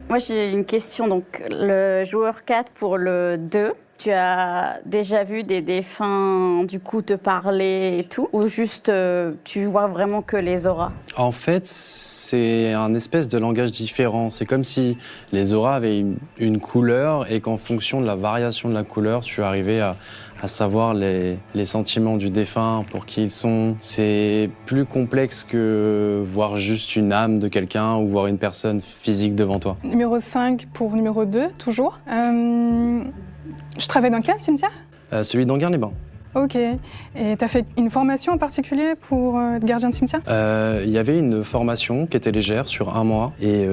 Moi, j'ai une question. Donc, le joueur 4 pour le 2, tu as déjà vu des défunts, du coup, te parler et tout? Ou juste, tu vois vraiment que les auras? En fait, c'est un espèce de langage différent. C'est comme si les auras avaient une couleur et qu'en fonction de la variation de la couleur, tu arrivais à savoir les sentiments du défunt, pour qui ils sont. C'est plus complexe que voir juste une âme de quelqu'un ou voir une personne physique devant toi. Numéro 5 pour numéro 2, toujours. Je travaille dans quel cimetière? Celui d'Anguin-les-Bains. Ok. Et t'as fait une formation en particulier pour être gardien de cimetière? Il y avait une formation qui était légère sur 1 mois et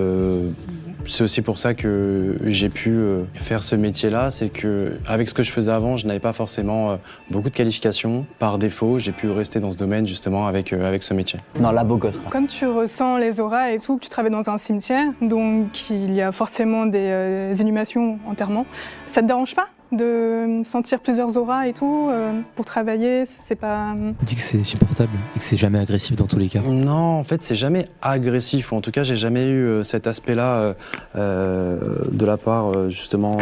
c'est aussi pour ça que j'ai pu faire ce métier-là. C'est qu'avec ce que je faisais avant, je n'avais pas forcément beaucoup de qualifications. Par défaut, j'ai pu rester dans ce domaine justement avec ce métier. Non, là, beau gosse. Là. Comme tu ressens les auras et tout, que tu travailles dans un cimetière, donc il y a forcément des inhumations, enterrements, ça te dérange pas de sentir plusieurs auras et tout pour travailler? C'est pas... On dit que c'est supportable et que c'est jamais agressif dans tous les cas. Non, en fait, c'est jamais agressif. Ou en tout cas, j'ai jamais eu cet aspect-là de la part justement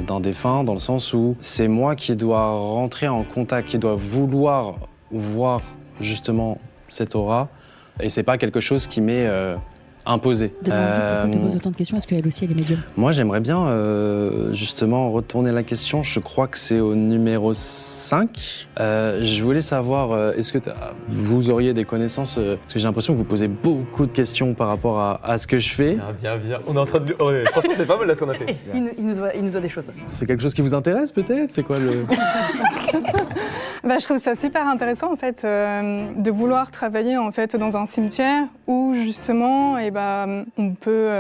d'un défunt, dans le sens où c'est moi qui dois rentrer en contact, qui dois vouloir voir justement cette aura, et c'est pas quelque chose qui m'est imposé. Pourquoi tu poses autant de questions? Est-ce qu'elle aussi, elle est médium? Moi, j'aimerais bien justement retourner la question. Je crois que c'est au numéro 5. Je voulais savoir, est-ce que vous auriez des connaissances parce que j'ai l'impression que vous posez beaucoup de questions par rapport à ce que je fais. Bien. On est en train de... franchement, c'est pas mal là ce qu'on a fait. Il nous doit des choses. C'est quelque chose qui vous intéresse peut-être? C'est quoi le... Je trouve ça super intéressant en fait de vouloir travailler en fait dans un cimetière où justement on peut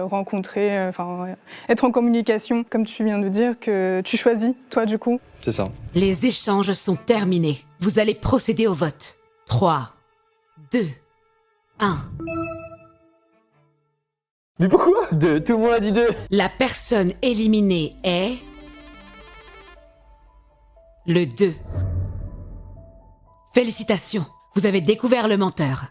rencontrer, être en communication, comme tu viens de dire que tu choisis toi du coup. C'est ça. Les échanges sont terminés. Vous allez procéder au vote. 3, 2, 1. Mais pourquoi 2, tout le monde a dit 2. La personne éliminée est... le 2. Félicitations, vous avez découvert le menteur.